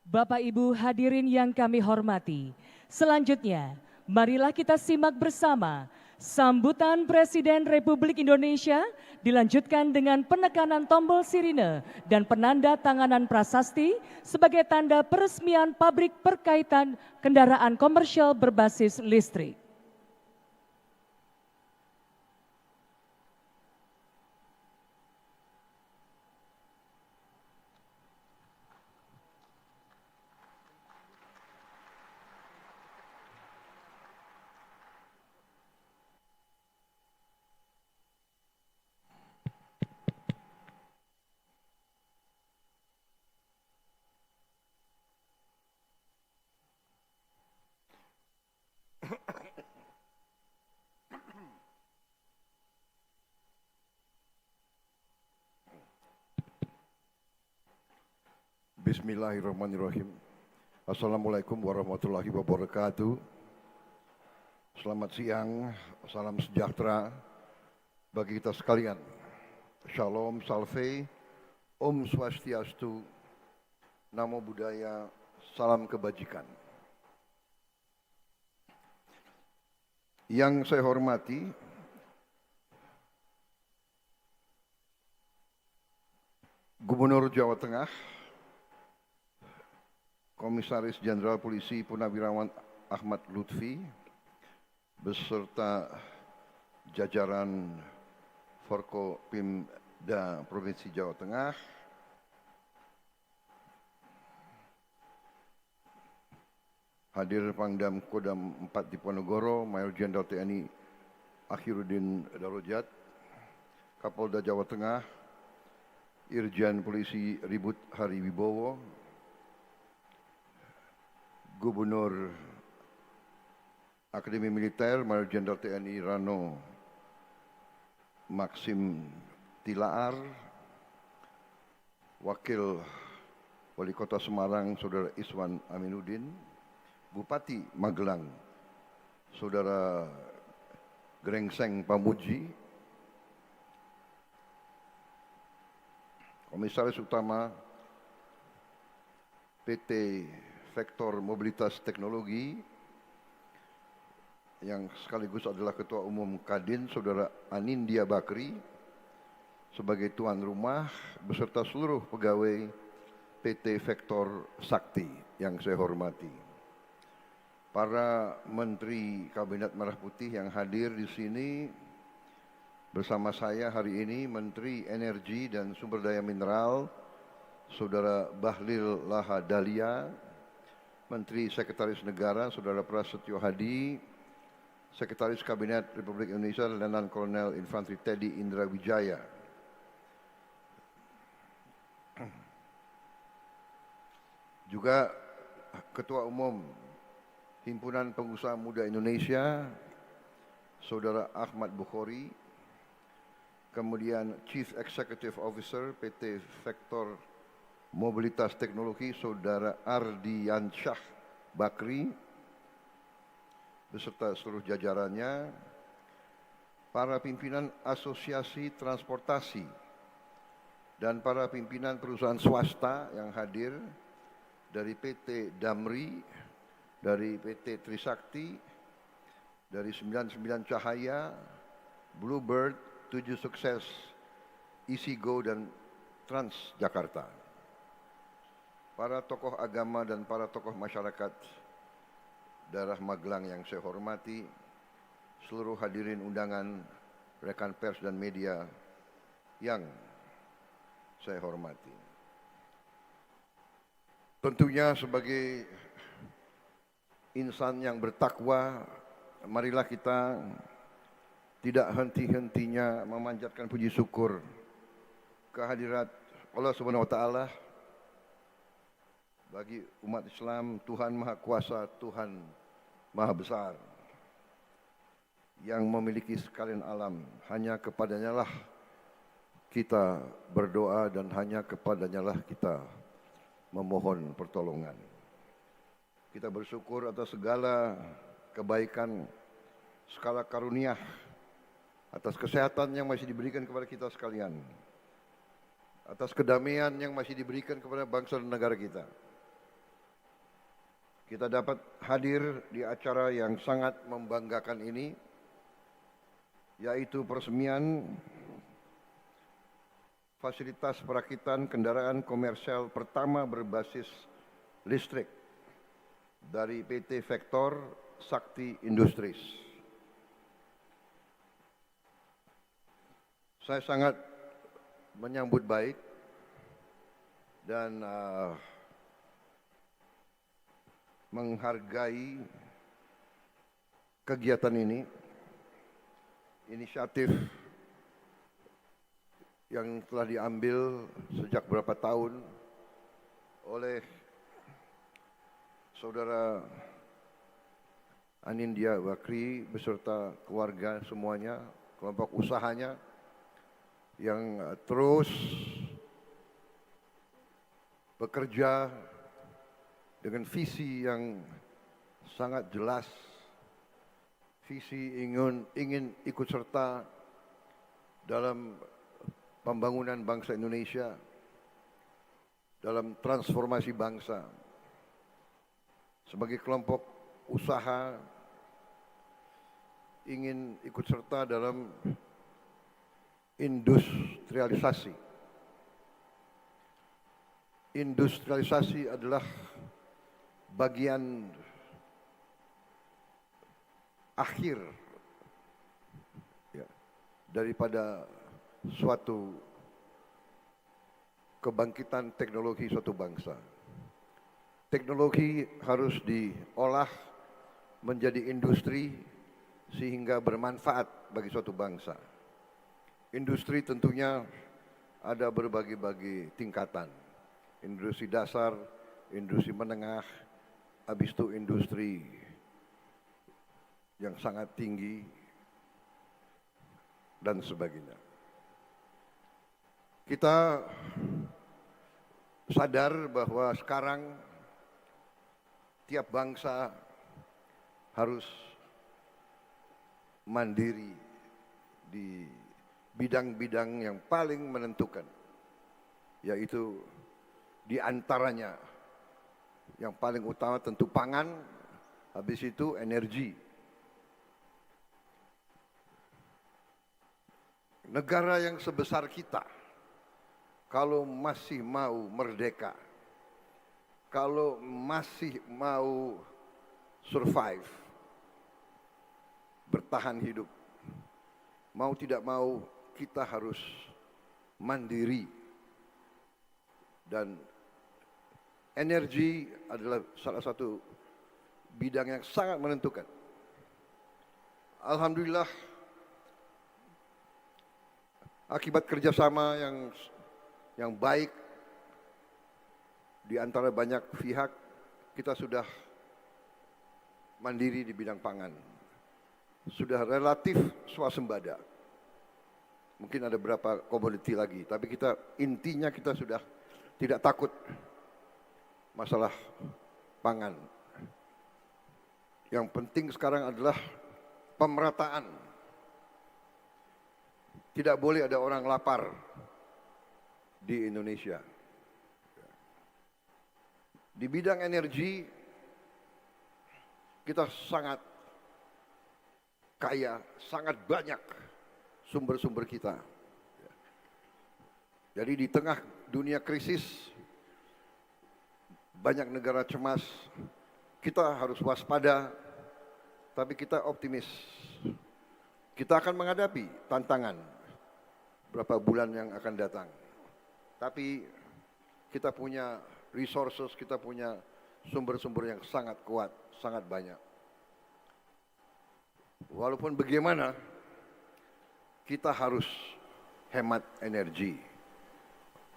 Bapak Ibu hadirin yang kami hormati, selanjutnya marilah kita simak bersama sambutan Presiden Republik Indonesia dilanjutkan dengan penekanan tombol sirine dan penanda tanganan prasasti sebagai tanda peresmian pabrik perkaitan kendaraan komersial berbasis listrik. Bismillahirrahmanirrahim. Assalamualaikum warahmatullahi wabarakatuh. Selamat siang, salam sejahtera bagi kita sekalian. Shalom, salve, Om Swastiastu, Namo Buddhaya, salam kebajikan. Yang saya hormati, Gubernur Jawa Tengah, Komisaris Jenderal Polisi Purnawirawan Ahmad Lutfi, beserta jajaran Forkopimda Provinsi Jawa Tengah, hadir Pangdam Kodam 4 Diponegoro, Mayor Jenderal TNI Akhiruddin Darojat, Kapolda Jawa Tengah, Irjen Polisi Ribut Hari Wibowo, Gubernur Akademi Militer Mayor Jenderal TNI Rano Maxim Tilaar, Wakil Wali Kota Semarang Saudara Iswan Aminuddin, Bupati Magelang Saudara Grengseng Pamuji, Komisaris Utama PT Vektor Mobilitas Teknologi yang sekaligus adalah Ketua Umum Kadin Saudara Anindya Bakri sebagai tuan rumah beserta seluruh pegawai PT Vektor Sakti yang saya hormati. Para Menteri Kabinet Merah Putih yang hadir di sini bersama saya hari ini, Menteri Energi dan Sumber Daya Mineral Saudara Bahlil Lahadalia, Menteri Sekretaris Negara Saudara Prasetyo Hadi, Sekretaris Kabinet Republik Indonesia Letnan Kolonel Infanteri Teddy Indra Wijaya, juga Ketua Umum Himpunan Pengusaha Muda Indonesia Saudara Ahmad Bukhori, kemudian Chief Executive Officer PT Vektor Mobilitas Teknologi Saudara Ardiansyah Bakri beserta seluruh jajarannya, para pimpinan Asosiasi Transportasi dan para pimpinan perusahaan swasta yang hadir dari PT Damri, dari PT Trisakti, dari 99 Cahaya, Bluebird, 7 Sukses, Easygo dan Transjakarta. Para tokoh agama dan para tokoh masyarakat daerah Magelang yang saya hormati, seluruh hadirin undangan, rekan pers dan media yang saya hormati. Tentunya sebagai insan yang bertakwa, marilah kita tidak henti-hentinya memanjatkan puji syukur kehadirat Allah Subhanahu wa taala bagi umat Islam. Tuhan Maha Kuasa, Tuhan Maha Besar yang memiliki sekalian alam. Hanya kepadanya lah kita berdoa dan hanya kepadanya lah kita memohon pertolongan. Kita bersyukur atas segala kebaikan, segala karunia, atas kesehatan yang masih diberikan kepada kita sekalian, atas kedamaian yang masih diberikan kepada bangsa dan negara kita. kita dapat hadir di acara yang sangat membanggakan ini, yaitu peresmian fasilitas perakitan kendaraan komersial pertama berbasis listrik dari PT Vector Sakti Industries. Saya sangat menyambut baik dan menghargai kegiatan ini, inisiatif yang telah diambil sejak beberapa tahun oleh Saudara Anindya Bakri beserta keluarga semuanya, kelompok usahanya yang terus bekerja dengan visi yang sangat jelas, visi ingin ikut serta dalam pembangunan bangsa Indonesia, dalam transformasi bangsa. Sebagai kelompok usaha ingin ikut serta dalam industrialisasi. Industrialisasi adalah bagian akhir ya, daripada suatu kebangkitan teknologi suatu bangsa. Teknologi harus diolah menjadi industri sehingga bermanfaat bagi suatu bangsa. Industri tentunya ada berbagai-bagai tingkatan. Industri dasar, industri menengah, habis itu industri yang sangat tinggi, dan sebagainya. Kita sadar bahwa sekarang tiap bangsa harus mandiri di bidang-bidang yang paling menentukan, yaitu di antaranya yang paling utama tentu pangan, habis itu energi. Negara yang sebesar kita, kalau masih mau merdeka, kalau masih mau survive, bertahan hidup, mau tidak mau kita harus mandiri. Dan energi adalah salah satu bidang yang sangat menentukan. Alhamdulillah, akibat kerjasama yang baik di antara banyak pihak, kita sudah mandiri di bidang pangan. Sudah relatif swasembada. Mungkin ada beberapa komoditi lagi, tapi intinya kita sudah tidak takut masalah pangan. Yang penting sekarang adalah pemerataan. Tidak boleh ada orang lapar di Indonesia. Di bidang energi, kita sangat kaya, sangat banyak sumber-sumber kita. Jadi di tengah dunia krisis, banyak negara cemas, kita harus waspada, tapi kita optimis. Kita akan menghadapi tantangan berapa bulan yang akan datang. Tapi kita punya resources, kita punya sumber-sumber yang sangat kuat, sangat banyak. Walaupun bagaimana, kita harus hemat energi.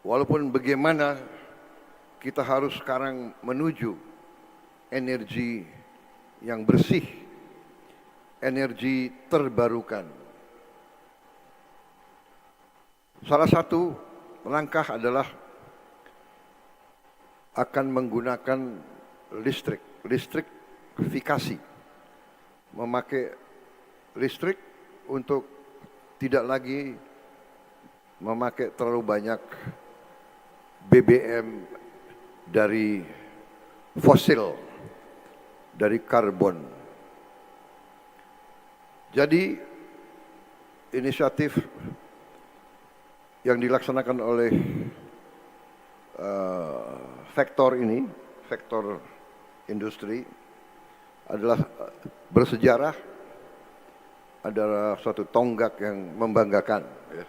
Walaupun bagaimana, kita harus sekarang menuju energi yang bersih, energi terbarukan. Salah satu langkah adalah akan menggunakan listrikifikasi, memakai listrik untuk tidak lagi memakai terlalu banyak BBM dari fosil. dari karbon. Jadi inisiatif yang dilaksanakan oleh sektor ini, sektor industri adalah bersejarah, adalah suatu tonggak yang membanggakan. Ya.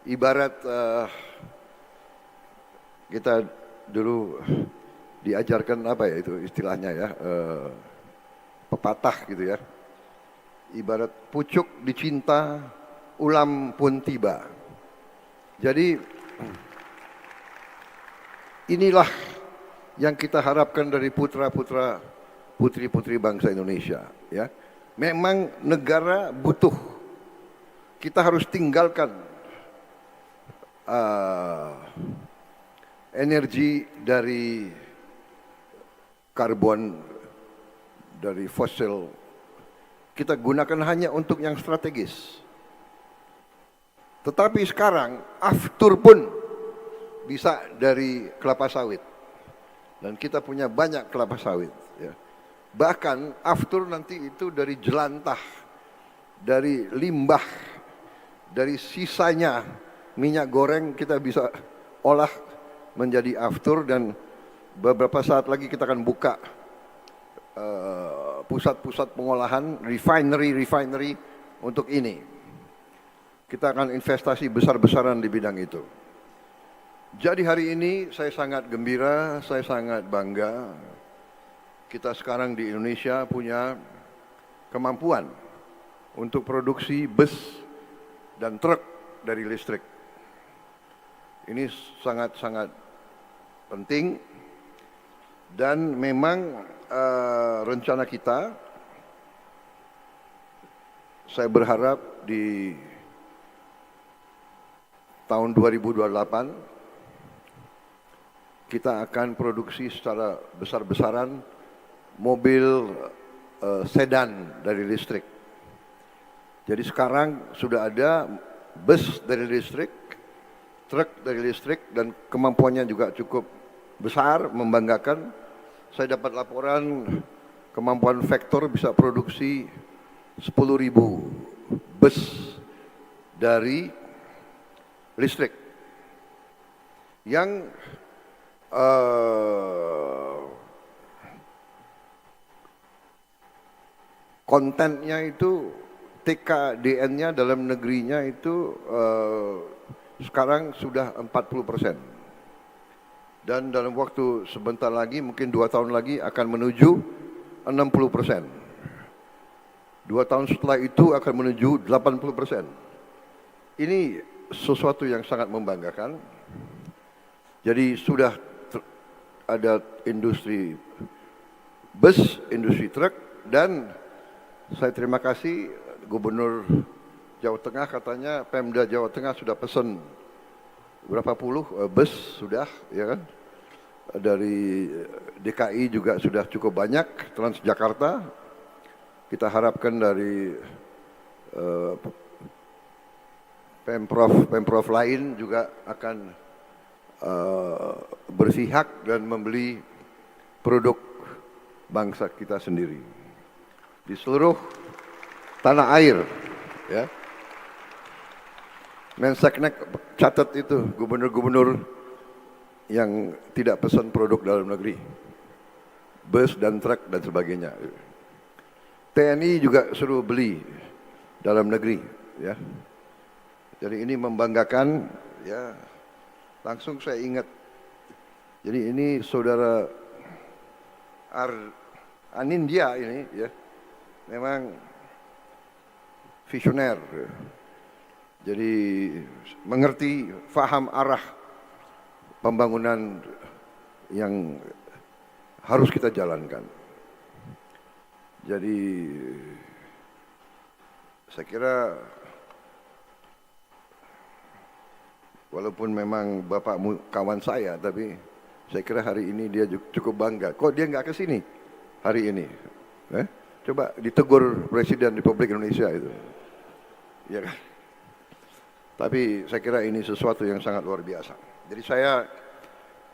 Ibarat kita dulu diajarkan apa ya itu istilahnya ya, pepatah gitu ya. Ibarat pucuk dicinta, ulam pun tiba. Jadi inilah yang kita harapkan dari putra-putra, putri-putri bangsa Indonesia. Ya, memang negara butuh. Kita harus tinggalkan energi dari karbon, dari fosil. Kita gunakan hanya untuk yang strategis. Tetapi sekarang aftur pun bisa dari kelapa sawit. Dan kita punya banyak kelapa sawit. Ya. Bahkan aftur nanti itu dari jelantah, dari limbah, dari sisanya minyak goreng kita bisa olah menjadi aftur, dan beberapa saat lagi kita akan buka pusat-pusat pengolahan, refinery untuk ini. Kita akan investasi besar-besaran di bidang itu. Jadi hari ini saya sangat gembira, saya sangat bangga. Kita sekarang di Indonesia punya kemampuan untuk produksi bus dan truk dari listrik. Ini sangat-sangat penting, dan memang rencana kita, saya berharap di tahun 2028 kita akan produksi secara besar-besaran mobil sedan dari listrik. Jadi sekarang sudah ada bus dari listrik, truk dari listrik, dan kemampuannya juga cukup besar, membanggakan. Saya dapat laporan kemampuan Vector bisa produksi 10.000 bus dari listrik yang kontennya itu TKDN-nya dalam negerinya itu sekarang sudah 40%. Dan dalam waktu sebentar lagi, mungkin 2 tahun lagi akan menuju 60%. 2 tahun setelah itu akan menuju 80%. Ini sesuatu yang sangat membanggakan. Jadi sudah ada industri bus, industri truk, dan saya terima kasih Gubernur Jawa Tengah, katanya Pemda Jawa Tengah sudah pesan berapa puluh bus sudah, ya kan? Dari DKI juga sudah cukup banyak, Transjakarta. Kita harapkan dari Pemprov lain juga akan berpihak dan membeli produk bangsa kita sendiri di seluruh tanah air, ya. Menseknek catat itu gubernur-gubernur yang tidak pesan produk dalam negeri, bus dan truk dan sebagainya. TNI juga suruh beli dalam negeri, ya. Jadi ini membanggakan, ya. Langsung saya ingat. Jadi ini saudara Anindya ini, ya, memang visioner. Jadi mengerti, faham arah pembangunan yang harus kita jalankan. Jadi saya kira walaupun memang Bapak kawan saya, tapi saya kira hari ini dia cukup bangga. Kok dia nggak ke sini hari ini? Coba ditegur Presiden Republik Indonesia itu. Ya kan? Tapi saya kira ini sesuatu yang sangat luar biasa. Jadi saya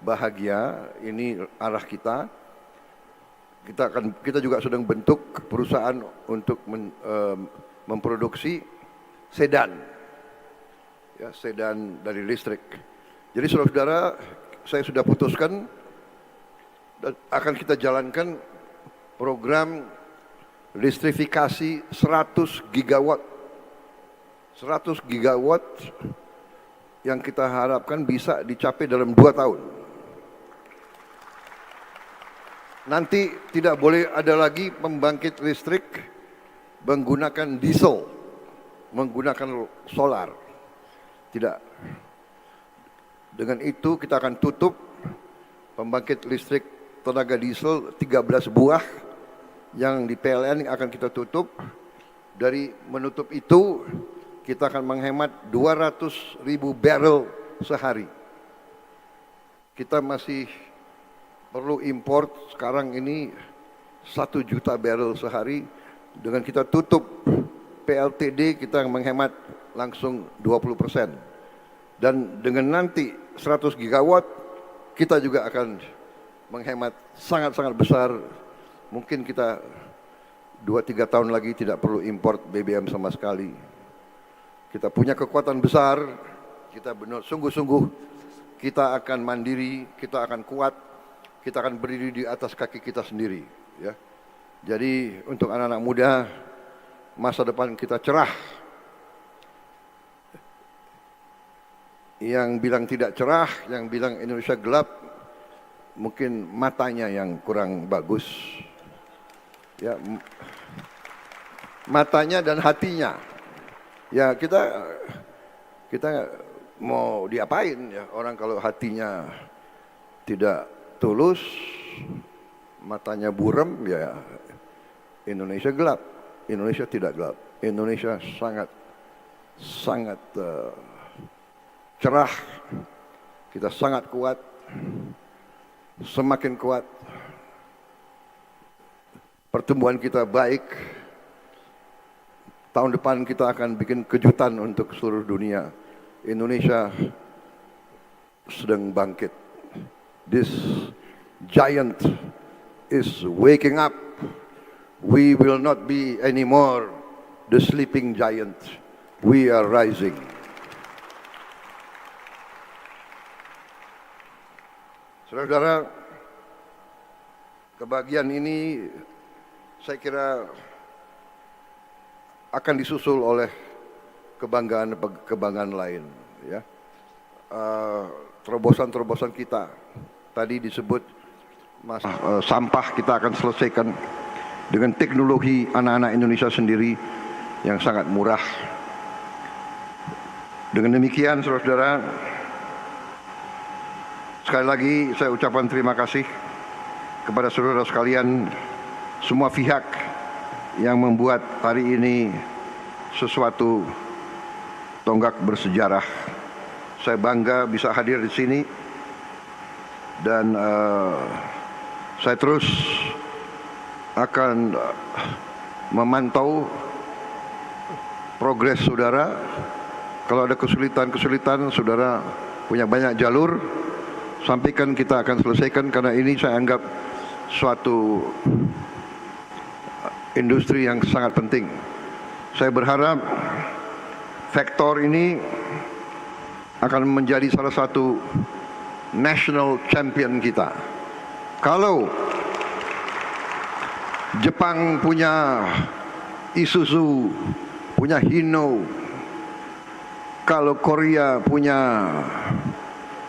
bahagia, ini arah kita. kita juga sedang bentuk perusahaan untuk memproduksi sedan, ya, sedan dari listrik. Jadi saudara-saudara, saya sudah putuskan dan akan kita jalankan program listrifikasi 100 gigawatt. 100 gigawatt yang kita harapkan bisa dicapai dalam 2 tahun. Nanti tidak boleh ada lagi pembangkit listrik menggunakan diesel, menggunakan solar. Tidak. Dengan itu kita akan tutup pembangkit listrik tenaga diesel 13 buah yang di PLN akan kita tutup. Dari menutup itu kita akan menghemat 200.000 barrel sehari. Kita masih perlu import sekarang ini 1 juta barrel sehari. Dengan kita tutup PLTD kita menghemat langsung 20%. Dan dengan nanti 100 gigawatt kita juga akan menghemat sangat-sangat besar. Mungkin kita 2-3 tahun lagi tidak perlu import BBM sama sekali. Kita punya kekuatan besar, kita benar sungguh-sungguh kita akan mandiri, kita akan kuat, kita akan berdiri di atas kaki kita sendiri, ya. Jadi untuk anak-anak muda, masa depan kita cerah. Yang bilang tidak cerah, yang bilang Indonesia gelap, mungkin matanya yang kurang bagus, ya, matanya dan hatinya. Ya kita mau diapain ya, orang kalau hatinya tidak tulus, matanya buram, ya Indonesia gelap. Indonesia tidak gelap. Indonesia sangat cerah. Kita sangat kuat, semakin kuat. Pertumbuhan kita baik. Tahun depan kita akan bikin kejutan untuk seluruh dunia. Indonesia sedang bangkit. This giant is waking up. We will not be anymore the sleeping giant. We are rising. Saudara-saudara, kebahagiaan ini saya kira akan disusul oleh kebanggaan lain, ya. Terobosan-terobosan kita tadi disebut sampah kita akan selesaikan dengan teknologi anak-anak Indonesia sendiri yang sangat murah. Dengan demikian, saudara-saudara, sekali lagi saya ucapkan terima kasih kepada saudara sekalian, semua pihak yang membuat hari ini sesuatu tonggak bersejarah. Saya bangga bisa hadir di sini dan saya terus akan memantau progres saudara. Kalau ada kesulitan-kesulitan, saudara punya banyak jalur, sampaikan, kita akan selesaikan, karena ini saya anggap suatu industri yang sangat penting. Saya berharap Vector ini akan menjadi salah satu national champion kita. Kalau Jepang punya Isuzu, punya Hino, kalau Korea punya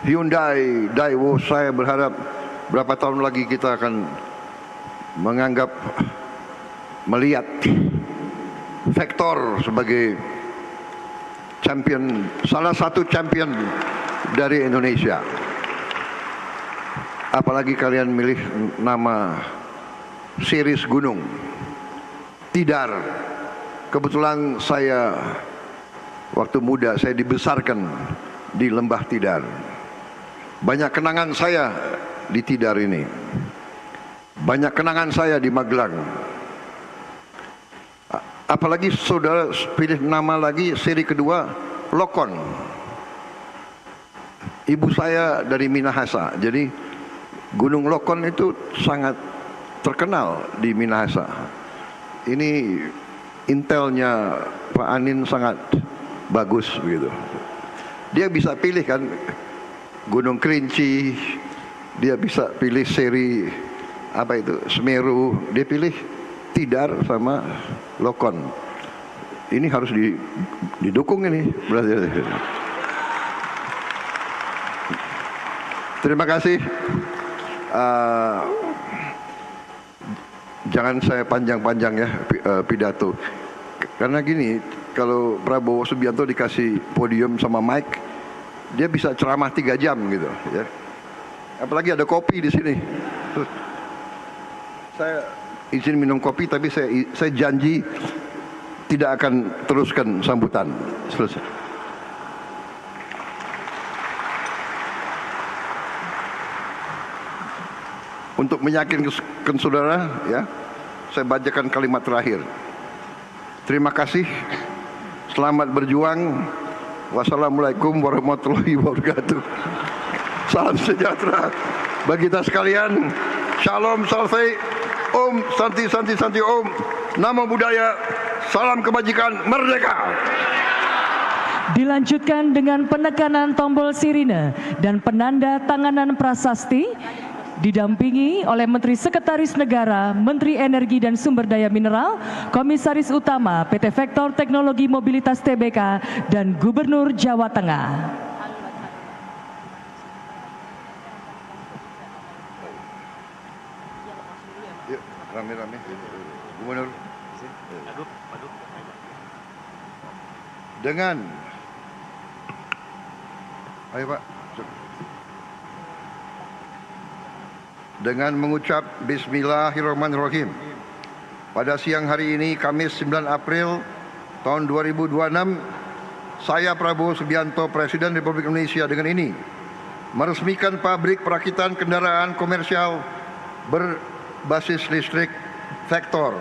Hyundai, Daewoo, saya berharap berapa tahun lagi kita akan melihat Vector sebagai champion, salah satu champion dari Indonesia. Apalagi kalian milih nama series gunung Tidar. Kebetulan saya waktu muda saya dibesarkan di lembah Tidar. Banyak kenangan saya di Tidar ini. Banyak kenangan saya di Magelang. Apalagi saudara pilih nama lagi, seri kedua, Lokon. Ibu saya dari Minahasa, jadi Gunung Lokon itu sangat terkenal di Minahasa. Ini intelnya Pak Anin sangat bagus begitu. Dia bisa pilih kan Gunung Kerinci, dia bisa pilih seri apa itu Semeru, dia pilih Tidar sama Lokon. Ini harus didukung ini berarti. Terima kasih. Jangan saya panjang-panjang ya pidato. Karena gini, kalau Prabowo Subianto dikasih podium sama mic, dia bisa ceramah 3 jam gitu ya. Apalagi ada kopi di sini. Saya izin minum kopi, tapi saya janji tidak akan teruskan sambutan. Selesai. Untuk meyakinkan saudara, ya, saya bacakan kalimat terakhir. Terima kasih, selamat berjuang. Wassalamualaikum warahmatullahi wabarakatuh. Salam sejahtera bagi kita sekalian. Shalom, salve, Om, Santi, Santi, Santi, Om. Namo Buddhaya, salam kebajikan, merdeka. Dilanjutkan dengan penekanan tombol sirine dan penanda tanganan prasasti, didampingi oleh Menteri Sekretaris Negara, Menteri Energi dan Sumber Daya Mineral, Komisaris Utama PT Vektor Teknologi Mobilitas Tbk, dan Gubernur Jawa Tengah. Yuk, rame-rame. Gubernur. Dengan, ayo Pak. Dengan mengucap Bismillahirrahmanirrahim. Pada siang hari ini, Kamis 9 April tahun 2026, saya Prabowo Subianto, Presiden Republik Indonesia, dengan ini meresmikan pabrik perakitan kendaraan komersial berbasis listrik Vektor